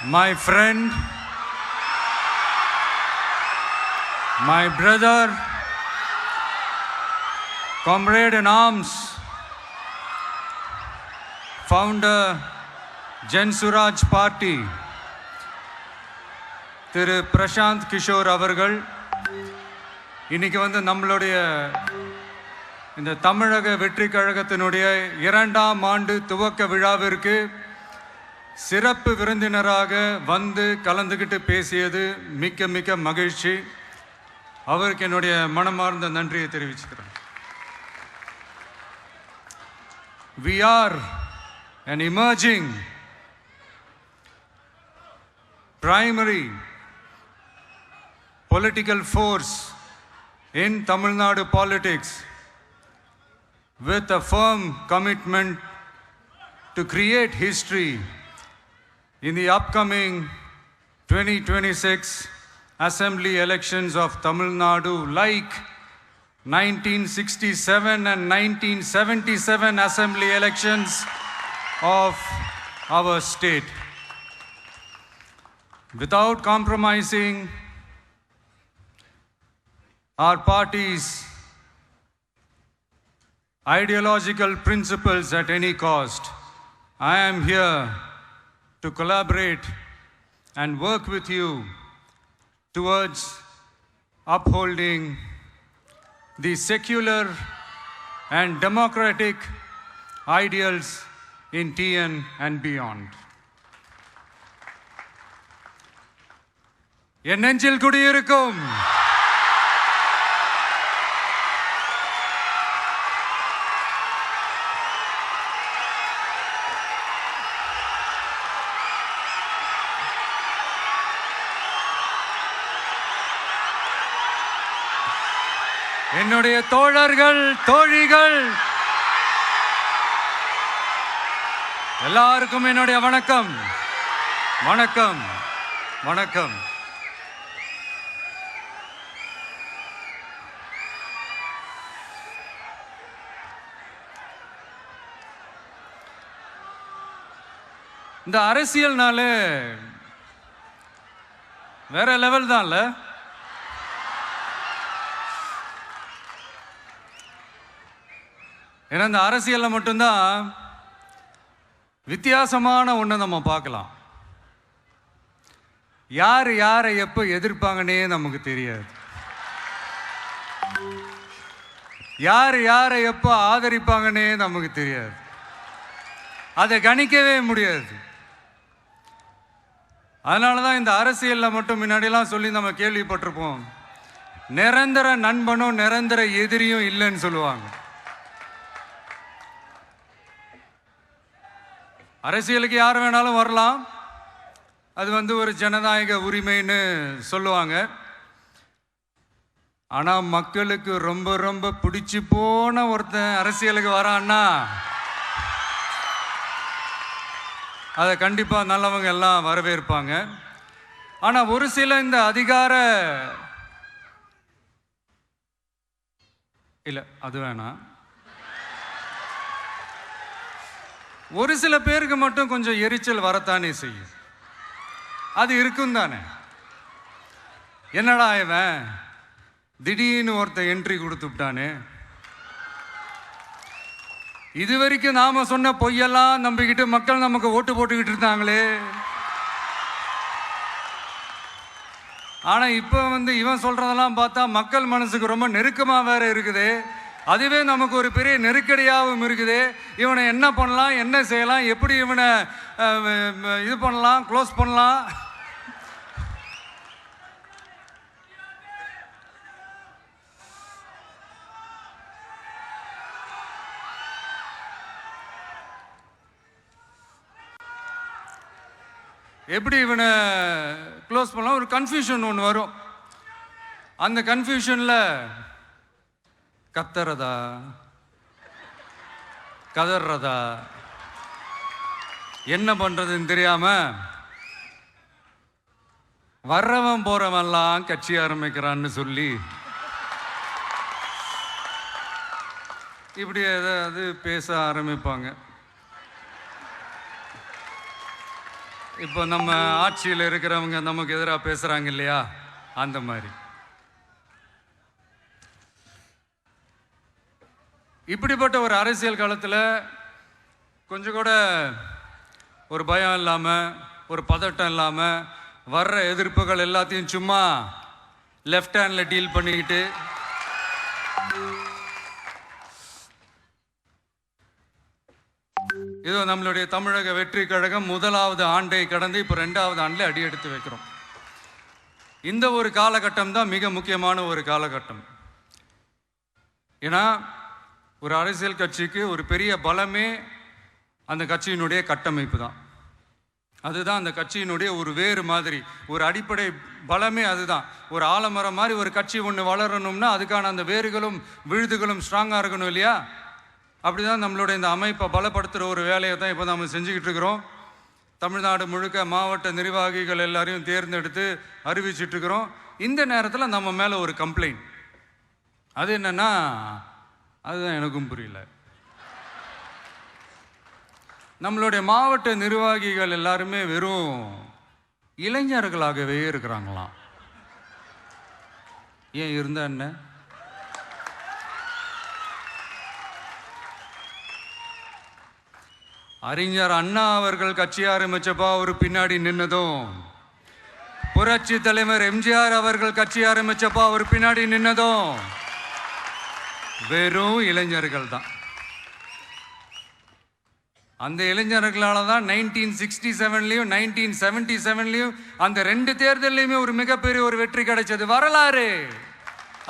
my friend, my brother, comrade in arms, founder, Jan Suraj Party, திரு பிரசாந்த் கிஷோர் அவர்கள் இன்னைக்கு வந்து நம்மளுடைய இந்த தமிழக வெற்றி கழகத்தினுடைய 2ஆம் ஆண்டு துவக்க விழாவிற்கு சிறப்பு விருந்தினராக வந்து கலந்துக்கிட்டு பேசியது மிக்க மிக்க மகிழ்ச்சி. அவருக்கு என்னுடைய மனமார்ந்த நன்றியை தெரிவிச்சுக்கிறேன். We are an emerging primary political force in Tamil Nadu politics with a firm commitment to create history in the upcoming 2026 assembly elections of Tamil Nadu, like 1967 and 1977 assembly elections of our state. Without compromising our party's ideological principles at any cost, I am here to collaborate and work with you towards upholding the secular and democratic ideals in TN and beyond. என் நெஞ்சில் குடியிருக்கும் என்னுடைய தோழர்கள், தோழிகள் எல்லாருக்கும் என்னுடைய வணக்கம் வணக்கம் வணக்கம். இந்த அரசியல்னாலே வேற லெவல் தான்ல. ஏன்னா இந்த அரசியலில் மட்டும்தான் வித்தியாசமான ஒன்று நம்ம பார்க்கலாம். யார் யாரை எப்போ எதிர்ப்பாங்கன்னே நமக்கு தெரியாது. யார் யாரை எப்போ ஆதரிப்பாங்கன்னே நமக்கு தெரியாது. அதை கணிக்கவே முடியாது. அதனால தான் இந்த அரசியலில் மட்டும் முன்னாடிலாம் சொல்லி நம்ம கேள்விப்பட்டிருப்போம், நிரந்தர நண்பனும் நிரந்தர எதிரியும் இல்லைன்னு சொல்லுவாங்க. அரசியலுக்கு யார் வேணாலும் வரலாம், அது வந்து ஒரு ஜனநாயக உரிமைன்னு சொல்லுவாங்க. ஆனால் மக்களுக்கு ரொம்ப ரொம்ப பிடிச்சி போன ஒருத்தன் அரசியலுக்கு வரான்னா அதை கண்டிப்பாக நல்லவங்க எல்லாம் வரவேற்பாங்க. ஆனால் ஒரு சில இந்த அதிகார இல்லை அது வேணாம், ஒரு சில பேருக்கு மட்டும் கொஞ்சம் எரிச்சல் வரத்தானே செய்யும். அது இருக்கும் தானே. என்னடா இவன் திடீர்னு ஒருத்தன் என்ட்ரி கொடுத்துட்டானே, இது வரைக்கும் நாம சொன்ன பொய்யெல்லாம் நம்பிக்கிட்டு மக்கள் நமக்கு ஓட்டு போட்டுக்கிட்டு இருந்தாங்களே, ஆனா இப்ப வந்து இவன் சொல்றதெல்லாம் பார்த்தா மக்கள் மனசுக்கு ரொம்ப நெருக்கமா வேற இருக்குது. அதுவே நமக்கு ஒரு பெரிய நெருக்கடியாகவும் இருக்குது. இவனை என்ன பண்ணலாம், என்ன செய்யலாம், எப்படி இவனை இது பண்ணலாம், க்ளோஸ் பண்ணலாம். எப்படி இவனை க்ளோஸ் பண்ணலாம், ஒரு கன்ஃபியூஷன் ஒன்று வரும். அந்த கன்ஃபியூஷனில் கத்துறதா கதறதா என்ன பண்ணுறதுன்னு தெரியாமல் வர்றவன் போகிறவன்லாம் கட்சி ஆரம்பிக்கிறான்னு சொல்லி இப்படி ஏதாவது பேச ஆரம்பிப்பாங்க. இப்போ நம்ம ஆட்சியில் இருக்கிறவங்க நமக்கு எதிராக பேசுகிறாங்க இல்லையா, அந்த மாதிரி. இப்படிப்பட்ட ஒரு அரசியல் காலத்தில் கொஞ்சம் கூட ஒரு பயம் இல்லாமல், ஒரு பதட்டம் இல்லாமல், வர்ற எதிர்ப்புகள் எல்லாத்தையும் சும்மா லெஃப்ட் ஹேண்டில் டீல் பண்ணிக்கிட்டு இதோ நம்மளுடைய தமிழக வெற்றி கழகம் முதலாவது ஆண்டை கடந்து இப்போ 2வது ஆண்டில் அடி எடுத்து வைக்கிறோம். இந்த ஒரு காலகட்டம் தான் மிக முக்கியமான ஒரு காலகட்டம். ஏன்னா ஒரு அரசியல் கட்சிக்கு ஒரு பெரிய பலமே அந்த கட்சியினுடைய கட்டமைப்பு தான். அதுதான் அந்த கட்சியினுடைய ஒரு வேறு மாதிரி, ஒரு அடிப்படை பலமே அதுதான். ஒரு ஆலமரம் மாதிரி ஒரு கட்சி ஒன்று வளரணும்னா அதுக்கான அந்த வேர்களும் விழுதுகளும் ஸ்ட்ராங்காக இருக்கணும் இல்லையா? அப்படிதான் நம்மளுடைய இந்த அமைப்பை பலப்படுத்துகிற ஒரு வேலையை தான் இப்போ நம்ம செஞ்சுக்கிட்டு இருக்கிறோம். தமிழ்நாடு முழுக்க மாவட்ட நிர்வாகிகள் எல்லாரையும் தேர்ந்தெடுத்து அறிவிச்சிட்ருக்கிறோம். இந்த நேரத்தில் நம்ம மேலே ஒரு கம்ப்ளைண்ட், அது என்னன்னா, அதுதான் எனக்கும் புரியல. நம்மளுடைய மாவட்ட நிர்வாகிகள் எல்லாருமே வெறும் இளைஞர்களாகவே இருக்கிறாங்களாம். ஏன் இருந்தா என்ன? அறிஞர் அண்ணா அவர்கள் கட்சி ஆரம்பிச்சப்பா அவர் பின்னாடி நின்னதும், புரட்சி தலைவர் எம்ஜிஆர் அவர்கள் கட்சி ஆரம்பிச்சப்பா அவர் பின்னாடி நின்னதும் வெறும் இளைஞர்கள் தான். அந்த இளைஞர்களால தான் 1967லையும் 1977லையும் அந்த 2 தேர்தலையுமே ஒரு மிகப்பெரிய ஒரு வெற்றி கிடைச்சது. வரலாறு,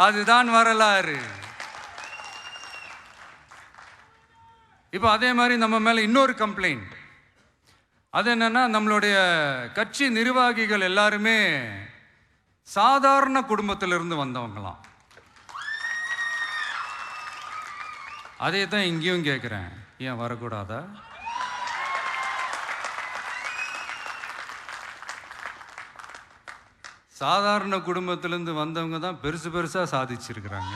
அதுதான் வரலாறு. இப்போ அதே மாதிரி நம்ம மேலே இன்னொரு கம்ப்ளைண்ட், அது என்னன்னா, நம்மளுடைய கட்சி நிர்வாகிகள் எல்லாருமே சாதாரண குடும்பத்திலிருந்து வந்தவங்களாம். அதே தான் இங்கேயும் கேட்குறேன், ஏன் வரக்கூடாதா? சாதாரண குடும்பத்திலேருந்து வந்தவங்க தான் பெருசு பெருசாக சாதிச்சிருக்கிறாங்க.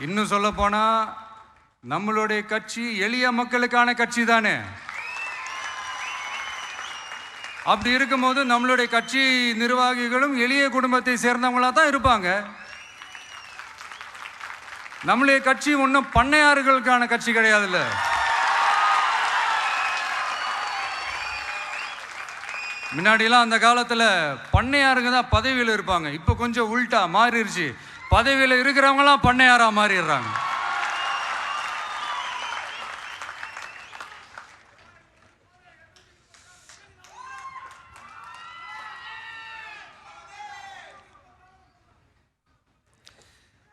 இன்னும் சொல்ல போனா நம்மளுடைய கட்சி எளிய மக்களுக்கான கட்சி தானே. அப்படி இருக்கும்போது நம்மளுடைய கட்சி நிர்வாகிகளும் எளிய குடும்பத்தை சேர்ந்தவங்களா தான் இருப்பாங்க. நம்மளுடைய கட்சி ஒன்றும் பண்ணையாறுகளுக்கான கட்சி கிடையாதுல்ல. முன்னாடிலாம் அந்த காலத்தில் பண்ணையாருங்க தான் பதவியில் இருப்பாங்க. இப்போ கொஞ்சம் உள்டா மாறிடுச்சு, பதவியில் இருக்கிறவங்களாம் பண்ணையாரா மாறிடுறாங்க.